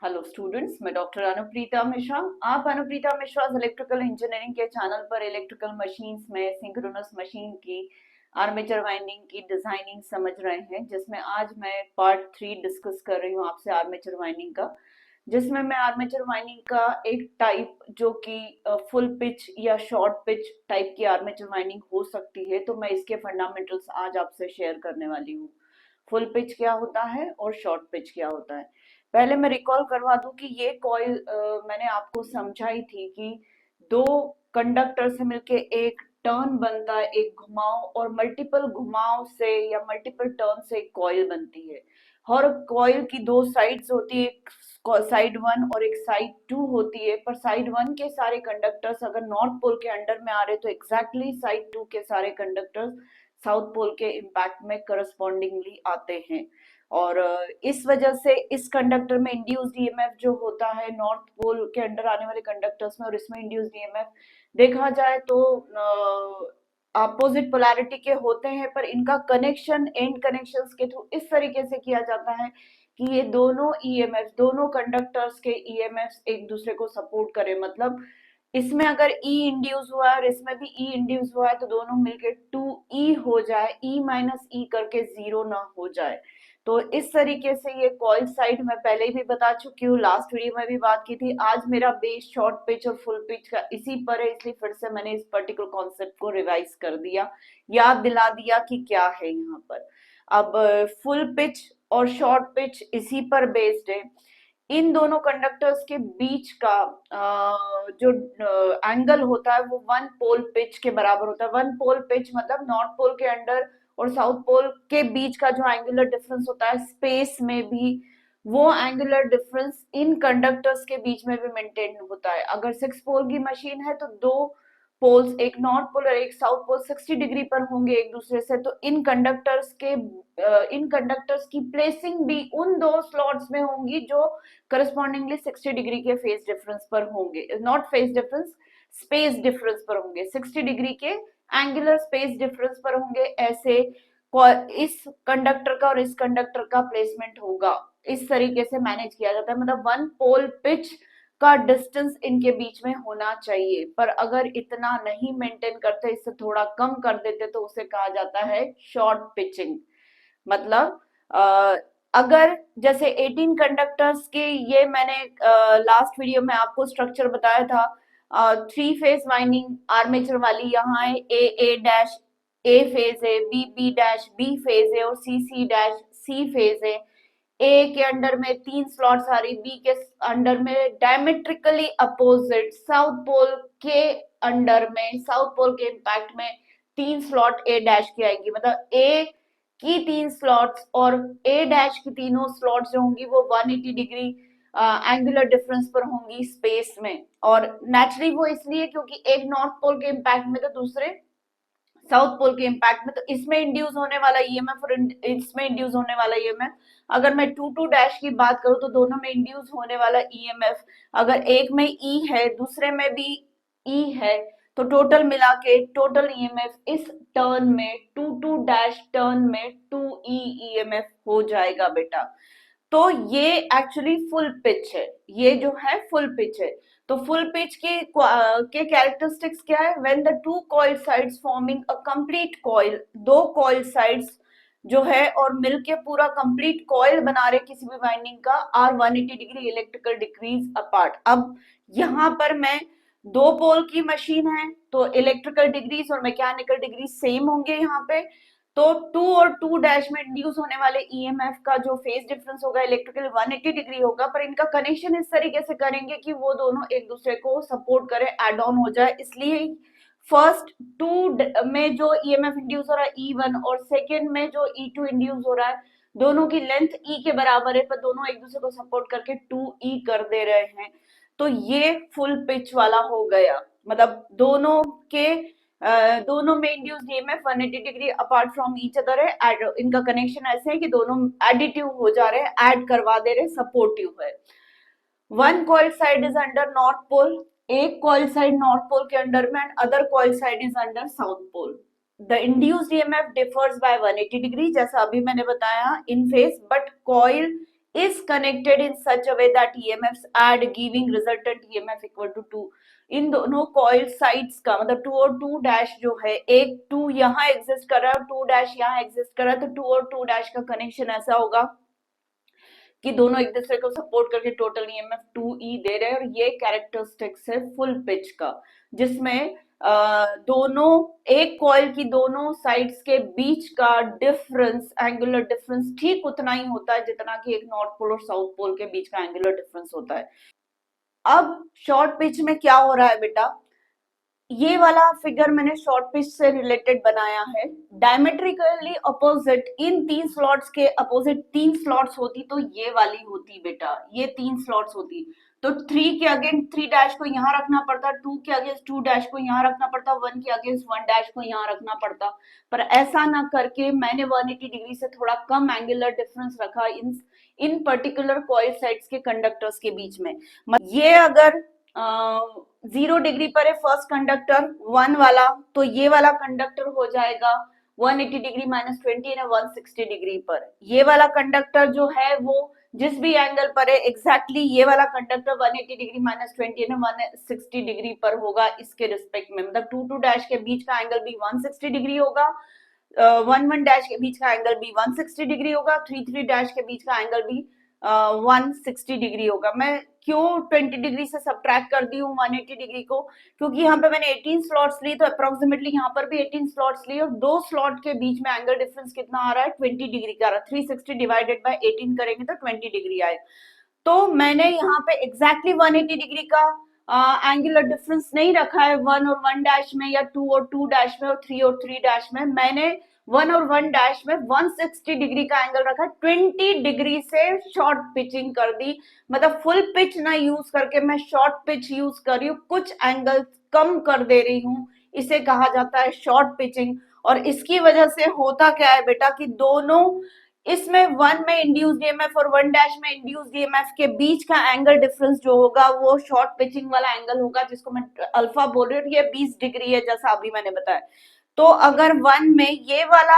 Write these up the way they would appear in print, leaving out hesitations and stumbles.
Hello students, मैं doctor Anupreeta Mishra. आप Anupreeta Mishra electrical engineering के चैनल पर इलेक्ट्रिकल मशीन्स में सिंक्रोनस मशीन की आर्मेचर वाइंडिंग की डिजाइनिंग समझ रहे हैं, जिसमें आज मैं पार्ट 3 डिस्कस कर रही हूँ आपसे आर्मेचर वाइंडिंग का। जिसमें मैं आर्मेचर वाइंडिंग का एक टाइप जो कि फुल पिच या शॉर्ट पिच टाइप की आर्मेचर वाइंडिंग हो सकती है, तो मैं इसके फंडामेंटल्स आज आपसे शेयर करने वाली हूँ। फुल पिच क्या होता है और शॉर्ट पिच क्या होता है। पहले मैं रिकॉल करवा दूं कि ये कॉइल मैंने आपको समझाई थी कि दो कंडक्टर से मिलके एक टर्न बनता है, एक घुमाव, और मल्टीपल घुमाव से या मल्टीपल टर्न से एक कॉइल बनती है। हर कॉइल की दो साइड्स होती है, एक साइड 1 और एक साइड 2 होती है। पर साइड 1 के सारे कंडक्टर्स अगर नॉर्थ पोल के अंडर में आ रहे तो एग्जैक्टली साइड 2 के सारे कंडक्टर्स साउथ पोल के इम्पैक्ट में करस्पॉन्डिंगली आते हैं। और इस वजह से इस कंडक्टर में इंड्यूस्ड ईएमएफ जो होता है नॉर्थ पोल के अंडर आने वाले कंडक्टर्स में, और इसमें इंड्यूस्ड ईएमएफ देखा जाए तो अपोजिट पोलैरिटी के होते हैं, पर इनका कनेक्शन एंड कनेक्शंस के थ्रू इस तरीके से किया जाता है कि ये दोनों ईएमएफ, दोनों कंडक्टर्स के ईएमएफ एक दूसरे को सपोर्ट करें। मतलब इसमें अगर ई इंड्यूस हुआ है और इसमें भी ई इंड्यूस हुआ है तो दोनों मिलके 2E हो जाए, ई माइनस ई करके 0 ना हो जाए। तो इस तरीके से ये कॉइल साइड मैं पहले भी बता चुकी हूँ, लास्ट वीडियो में भी बात की थी। आज मेरा बेस शॉर्ट पिच और फुल पिच का इसी पर है, इसलिए फिर से मैंने इस पर्टिकुलर कॉन्सेप्ट को रिवाइज कर दिया, याद दिला दिया कि क्या है यहाँ पर। अब फुल पिच और शॉर्ट पिच इसी पर बेस्ड है। इन दोनों कंडक्टर्स के बीच का जो एंगल होता है वो वन पोल पिच के बराबर होता है। वन पोल पिच मतलब नॉर्थ पोल के अंडर और साउथ पोल के बीच का जो एंगुलर डिफरेंस होता है स्पेस में भी, वो एंगुलर डिफरेंस इन कंडक्टर्स के बीच में भी मेंटेन होता है। अगर 6 पोल की मशीन है तो दो पोल्स, एक नॉर्थ पोल और एक साउथ पोल 60 डिग्री पर होंगे एक दूसरे से, तो इन कंडक्टर्स की प्लेसिंग भी उन दो स्लॉट्स में होंगी जो करस्पॉन्डिंगली 60 डिग्री के फेस डिफरेंस पर होंगे, not phase difference, space difference पर होंगे, 60 डिग्री के एंगुलर स्पेस डिफरेंस पर होंगे। ऐसे इस कंडक्टर का और इस कंडक्टर का प्लेसमेंट होगा। इस तरीके से मैनेज किया जाता है, मतलब वन पोल पिच का डिस्टेंस इनके बीच में होना चाहिए। पर अगर इतना नहीं मेंटेन करते, इससे थोड़ा कम कर देते, तो उसे कहा जाता है शॉर्ट पिचिंग। मतलब अगर जैसे 18 कंडक्टर्स के, ये मैंने लास्ट वीडियो में आपको स्ट्रक्चर बताया था, 3 फेज वाइंडिंग आर्मेचर वाली। यहाँ है ए डैश ए फेज है, बी डैश बी फेज है और सी डैश सी फेज है। ए के अंडर में 3 स्लॉट्स आ रही, बी के अंडर में डायमेट्रिकली अपोजिट साउथ पोल के अंडर में, साउथ पोल के इम्पैक्ट में 3 स्लॉट ए डैश की आएंगी। मतलब ए की 3 स्लॉट्स और ए डैश की तीनों स्लॉट्स जो होंगी वो 180 डिग्री एंगुलर डिफरेंस पर होंगी स्पेस में। और नेचुरली वो इसलिए क्योंकि एक नॉर्थ पोल के इम्पैक्ट में तो दूसरे साउथ पोल के इम्पैक्ट में, तो इसमें इंड्यूस होने वाला ईएमएफ और इसमें इंड्यूस होने वाला ईएमएफ, अगर मैं 2 डैश की बात करूं तो दोनों में इंड्यूस होने वाला ईएमएफ अगर एक में ई है दूसरे में भी ई है, तो टोटल मिला के टोटल ईएमएफ इस टर्न में 2 डैश टर्न में 2E ईएमएफ हो जाएगा बेटा। तो ये एक्चुअली फुल पिच है, ये जो है फुल पिच है। तो फुल पिच के कैरेक्टरिस्टिक्स क्या है? When the two coil sides forming a complete coil, दो कॉइल साइड्स जो है और मिलके पूरा कंप्लीट कॉइल बना रहे किसी भी वाइंडिंग का, or 180 degree electrical degrees apart. अब यहाँ पर मैं दो पोल की मशीन है तो इलेक्ट्रिकल डिग्रीज और मैकेनिकल डिग्रीज सेम होंगे यहाँ पे। तो 2 और 2 डैश में इंड्यूस होने वाले ईएमएफ का जो फेज डिफरेंस होगा इलेक्ट्रिकल 180 डिग्री होगा, पर इनका कनेक्शन इस तरीके से करेंगे कि वो दोनों एक दूसरे को सपोर्ट करे, एड ऑन हो जाए। इसलिए फर्स्ट 2 में जो ईएमएफ इंड्यूस हो रहा है E1 और सेकेंड में जो E2 इंड्यूस हो रहा है, दोनों की लेंथ E के बराबर है, पर दोनों एक दूसरे को सपोर्ट करके 2E कर दे रहे हैं। तो ये फुल पिच वाला हो गया। मतलब दोनों में induced EMF 180 degree apart from each other है। इनका कनेक्शन ऐसे है कि दोनों एडिटिव हो जा रहे हैं, ऐड करवा दे रहे, सपोर्टिव है। One coil side is under north pole, एक कॉइल साइड नॉर्थ पोल के अंडर में, and other coil side is under south pole. The induced EMF differs by 180 degree, जैसा अभी मैंने बताया in phase, but coil is connected in such a way that EMFs add giving resultant EMF equal to 2. इन दोनों coil sides का मतलब 2 और 2 dash जो है, एक 2 यहाँ एग्जिस्ट कर रहा है और 2 डैश यहाँ एग्जिस्ट कर रहा है, तो 2 और 2 डैश का कनेक्शन ऐसा होगा कि दोनों एक दूसरे को सपोर्ट करके टोटल EMF 2E दे रहे हैं। और ये कैरेक्टरिस्टिक्स है फुल पिच का, जिसमें दोनों एक कॉइल की दोनों साइड्स के बीच का डिफरेंस, एंगुलर डिफरेंस ठीक उतना ही होता है जितना कि एक नॉर्थ पोल और साउथ पोल के बीच का एंगुलर डिफरेंस होता है। अब शॉर्ट पिच में क्या हो रहा है बेटा, ये वाला फिगर मैंने शॉर्ट पिच से रिलेटेड बनाया है। डायमेट्रिकली अपोजिट इन 3 स्लॉट्स के अपोजिट 3 स्लॉट्स होती तो ये वाली होती बेटा, ये 3 स्लॉट्स होती तो 3 के अगेंस्ट 3 डैश को यहाँ रखना पड़ता, 2 के अगेंस्ट 2 डैश को यहाँ रखना पड़ता, 1 के अगेंस्ट 1 डैश को यहाँ रखना पड़ता। पर ऐसा ना करके मैंने 180 डिग्री से थोड़ा कम एंगुलर डिफरेंस रखा इन पर्टिकुलर कॉइल साइड्स के कंडक्टर्स के बीच में। ये अगर 0 डिग्री पर है फर्स्ट कंडक्टर 1 वाला, तो ये वाला कंडक्टर हो जाएगा 180 डिग्री माइनस 20 है 160 डिग्री पर। ये वाला कंडक्टर जो है वो जिस भी एंगल पर है एग्जैक्टली ये वाला कंडक्टर 180 डिग्री माइनस 20 है 160 डिग्री पर होगा इसके रिस्पेक्ट में। मतलब 2 डैश के बीच का एंगल भी 160 डिग्री होगा, 1 डैश के बीच का एंगल भी 160 डिग्री होगा, 3 डैश के बीच का एंगल भी 160 डिग्री होगा। मैं क्यों 20 डिग्री से सब्ट्रैक्ट कर दी हूँ 180 डिग्री को, क्योंकि यहाँ पे मैंने 18 स्लॉट्स ली तो अप्रोक्सीमेटली यहाँ पर भी 18 स्लॉट्स ली और 2 स्लॉट के बीच में एंगल डिफरेंस कितना आ रहा है 20 डिग्री का आ रहा है। 360 डिवाइडेड बाय 18 करेंगे तो 20 डिग्री आए। तो मैंने यहाँ पे एग्जैक्टली 180 डिग्री का एंगुलर डिफरेंस नहीं रखा है 1 और 1 डैश में या 2 और 2 डैश में और 3 और 3 डैश में। मैंने 1 और 1 डैश में 160 डिग्री का एंगल रखा, 20 डिग्री से शॉर्ट पिचिंग कर दी। मतलब फुल पिच ना यूज करके मैं शॉर्ट पिच यूज कर रही हूँ, कुछ एंगल कम कर दे रही हूँ, इसे कहा जाता है शॉर्ट पिचिंग। और इसकी वजह से होता क्या है बेटा कि दोनों इसमें 1 में इंड्यूस्ड ईएमएफ और 1 डैश में इंड्यूस्ड ईएमएफ के बीच का एंगल डिफरेंस जो होगा वो शॉर्ट पिचिंग वाला एंगल होगा, जिसको मैं अल्फा बोल रही हूँ। ये 20 डिग्री है जैसा अभी मैंने बताया। तो अगर 1 में ये वाला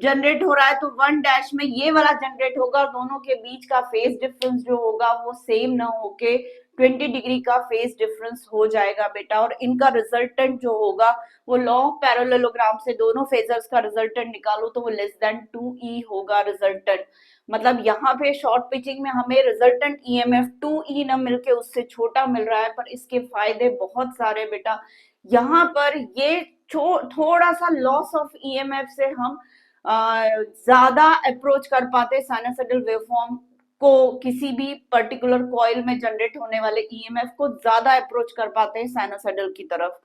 जनरेट हो रहा है तो 1 डैश में ये वाला जनरेट होगा, दोनों के बीच का फेज डिफरेंस जो होगा वो सेम ना होके 20 डिग्री का फेज डिफरेंस हो जाएगा बेटा। और इनका रिजल्टेंट जो होगा वो लॉ ऑफ पैरेललोग्राम से दोनों फेजर्स का रिजल्टेंट निकालो तो वो लेस देन 2E होगा रिजल्टेंट। मतलब यहाँ पे शॉर्ट पिचिंग में हमें रिजल्टेंट ईएमएफ 2E न मिलके उससे छोटा मिल रहा है, पर इसके फायदे बहुत सारे बेटा। यहाँ पर ये थोड़ा सा लॉस ऑफ ईएमएफ से हम ज्यादा अप्रोच कर पाते साइनसॉइडल वेवफॉर्म को, किसी भी पर्टिकुलर कॉइल में जनरेट होने वाले ईएमएफ को ज्यादा अप्रोच कर पाते हैं साइनसॉइडल की तरफ।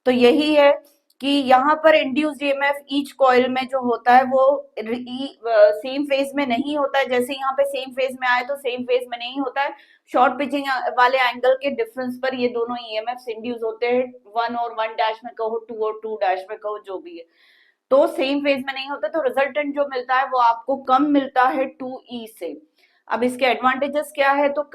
तो यही है कि यहाँ पर इंड्यूस्ड ईएमएफ ईच कॉइल में जो होता है वो सेम फेज में नहीं होता है। जैसे यहाँ पे सेम फेज में आए तो सेम फेज में नहीं होता है, शॉर्ट पिचिंग वाले एंगल के डिफरेंस पर ये दोनों ईएमएफ इंड्यूस होते हैं, 1 और 1 डैश में कहो 2 और 2 डैश में कहो जो भी है, तो सेम फेज में नहीं होता। तो रिजल्टेंट जो मिलता है वो आपको कम मिलता है 2E से। अब इसके एडवांटेजेस क्या है, तो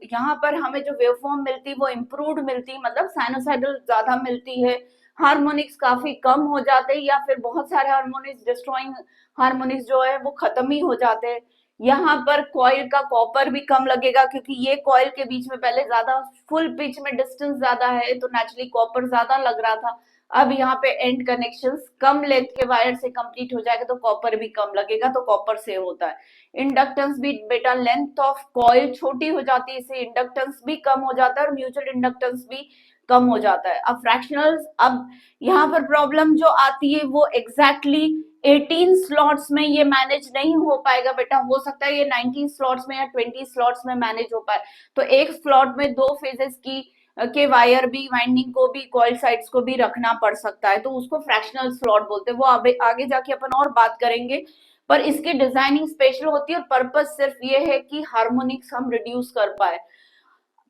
यहाँ पर हमें जो वेवफॉर्म मिलती वो इम्प्रूव्ड मिलती, मतलब साइनोसाइडल ज्यादा मिलती है, हार्मोनिक्स काफी कम हो जाते हैं या फिर बहुत सारे हार्मोनिक्स डिस्ट्रॉइंग हार्मोनिक्स जो है वो खत्म ही हो जाते हैं। यहाँ पर कॉइल का कॉपर भी कम लगेगा क्योंकि ये कॉइल के बीच में पहले ज्यादा फुल पिच में डिस्टेंस ज्यादा है तो नेचुरली कॉपर ज्यादा लग रहा था। अब यहाँ पे एंड कनेक्शंस कम लेंथ के वायर से कंप्लीट हो जाएगा तो कॉपर भी कम लगेगा, तो कॉपर सेव होता है। इंडक्टेंस भी बेटा, लेंथ ऑफ कॉइल छोटी हो जाती है इससे इंडक्टेंस भी कम हो जाता है और म्यूचुअल इंडक्टेंस भी कम हो जाता है। अब फ्रैक्शनल्स, अब यहाँ पर प्रॉब्लम जो आती है वो एग्जैक्टली 18 स्लॉट्स में ये मैनेज नहीं हो पाएगा बेटा। हो सकता है ये 19 स्लॉट्स में या 20 स्लॉट्स में मैनेज हो पाए, तो एक स्लॉट में 2 फेजेस की के वायर भी, वाइंडिंग को भी, कॉइल साइड्स को भी रखना पड़ सकता है, तो उसको फ्रैक्शनल स्लॉट बोलते हैं। वो आगे जाके अपन और बात करेंगे, पर इसकी डिजाइनिंग स्पेशल होती है और पर्पस सिर्फ ये है कि हार्मोनिक्स हम रिड्यूस कर पाए।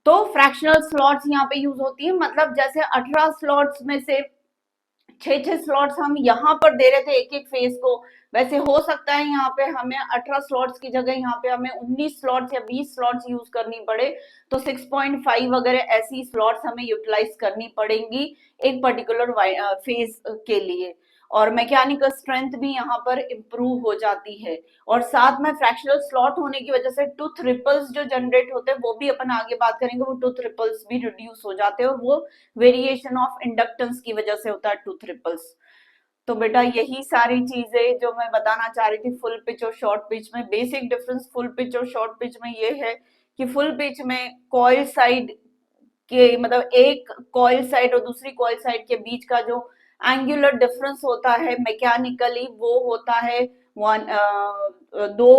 तो फ्रैक्शनल स्लॉट्स यहाँ पे यूज होती है, मतलब जैसे 18 स्लॉट्स में से 6 स्लॉट्स हम यहाँ पर दे रहे थे एक एक फेज को, वैसे हो सकता है यहाँ पे हमें 18 स्लॉट्स की जगह यहाँ पे हमें 19 स्लॉट्स या 20 स्लॉट्स यूज करनी पड़े, तो 6.5 वगैरह ऐसी स्लॉट्स हमें यूटिलाइज करनी पड़ेंगी एक पर्टिकुलर फेज के लिए। और मैकेनिकल स्ट्रेंथ भी यहाँ पर इंप्रूव हो जाती है। और साथ में फ्रैक्शनल स्लॉट होने की वजह से टूथ रिपल्स जो जनरेट होते हैं वो भी अपन आगे बात करेंगे, वो टूथ रिपल्स भी रिड्यूस हो जाते हैं और वो वेरिएशन ऑफ इंडक्टेंस की वजह से होता है टूथ रिपल्स। तो बेटा यही सारी चीजें जो मैं बताना चाह रही थी फुल पिच और शॉर्ट पिच में। बेसिक डिफरेंस फुल पिच और शॉर्ट पिच में ये है कि फुल पिच में कॉइल साइड के मतलब एक कॉइल साइड और दूसरी कॉइल साइड के बीच का जो एंगुलर डिफरेंस होता है मैकेनिकली वो होता है वन दो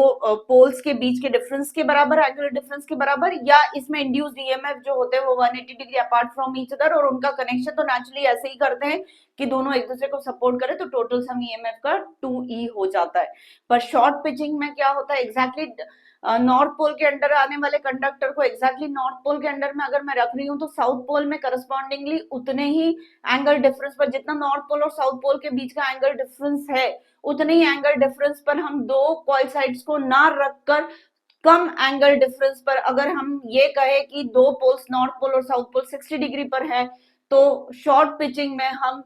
पोल्स के बीच के डिफरेंस के बराबर, एंगुलर डिफरेंस के बराबर, या इसमें इंड्यूस्ड ईएमएफ जो होते हैं वो 180 degree apart from each other, और उनका कनेक्शन तो नेचुरली ऐसे ही करते हैं कि दोनों एक दूसरे को सपोर्ट करें तो टोटल सम ईएमएफ का 2E हो जाता है। पर शॉर्ट पिचिंग में क्या होता है एग्जैक्टली नॉर्थ पोल के अंडर आने वाले कंडक्टर को एग्जैक्टली नॉर्थ पोल के अंडर में अगर मैं रख रही हूँ तो साउथ पोल में करस्पॉन्डिंगली उतने ही एंगल डिफरेंस पर, जितना नॉर्थ पोल और साउथ पोल के बीच का एंगल डिफरेंस है उतने ही एंगल डिफरेंस पर हम दो कॉइल साइड्स को ना रखकर कम एंगल डिफरेंस पर अगर हम ये कहे कि दो पोल्स नॉर्थ पोल और साउथ पोल 60 डिग्री पर है तो शॉर्ट पिचिंग में हम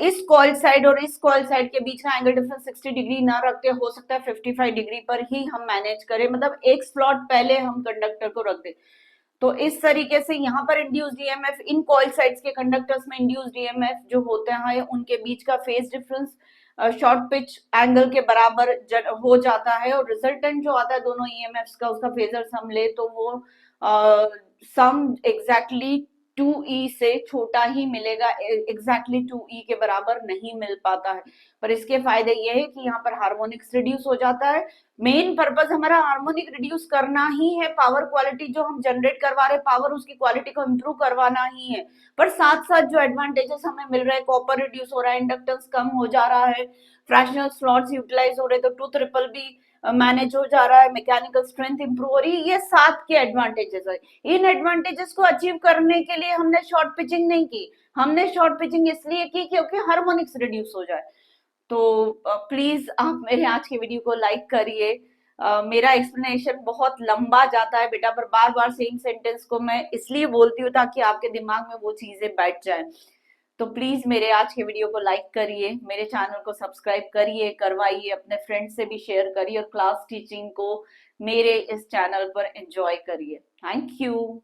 इस कॉइल साइड और इस कॉइल साइड के बीच का एंगल डिफरेंस 60 डिग्री ना रखते, हो सकता है 55 डिग्री पर ही हम मैनेज करें, मतलब एक स्लॉट पहले हम कंडक्टर को रख दें। तो इस तरीके से यहाँ पर induced EMF in coil sides के कंडक्टर्स में इंड्यूस्ड ईएमएफ जो होते हैं उनके बीच का phase difference short pitch angle के बराबर हो जाता है, और रिजल्टेंट जो आता है दोनों ईएमएफ्स का उसका फेजर सम ले तो वो सम एग्जैक्टली 2E से छोटा ही मिलेगा, एग्जैक्टली 2E के बराबर नहीं मिल पाता है। पर इसके फायदे ये है कि यहाँ पर हार्मोनिक्स रिड्यूस हो जाता है। मेन पर्पस हमारा हार्मोनिक रिड्यूस करना ही है, पावर क्वालिटी जो हम जनरेट करवा रहे पावर उसकी क्वालिटी को इम्प्रूव करवाना ही है। पर साथ साथ जो एडवांटेजेस हमें मिल रहे हैं, कॉपर रिड्यूस हो रहा है, इंडक्टेंस कम हो जा रहा है, फ्रैक्शनल स्लॉट्स यूटिलाइज हो रहे तो टूथ रिपल भी मैनेज हो जा रहा है, मैकेनिकल स्ट्रेंथ इंप्रूव हो रही है, ये सात के एडवांटेजेस है। इन एडवांटेजेस को अचीव करने के लिए हमने शॉर्ट पिचिंग नहीं की, हमने शॉर्ट पिचिंग इसलिए की क्योंकि हार्मोनिक्स रिड्यूस हो जाए। तो प्लीज आप मेरे आज की वीडियो को लाइक करिए। मेरा एक्सप्लेनेशन बहुत लंबा जाता है बेटा, पर बार बार सेम सेंटेंस को मैं इसलिए बोलती हूँ ताकि आपके दिमाग में वो चीजें बैठ जाए। तो प्लीज मेरे आज के वीडियो को लाइक करिए, मेरे चैनल को सब्सक्राइब करिए, करवाइए, अपने फ्रेंड से भी शेयर करिए और क्लास टीचिंग को मेरे इस चैनल पर एंजॉय करिए। Thank you.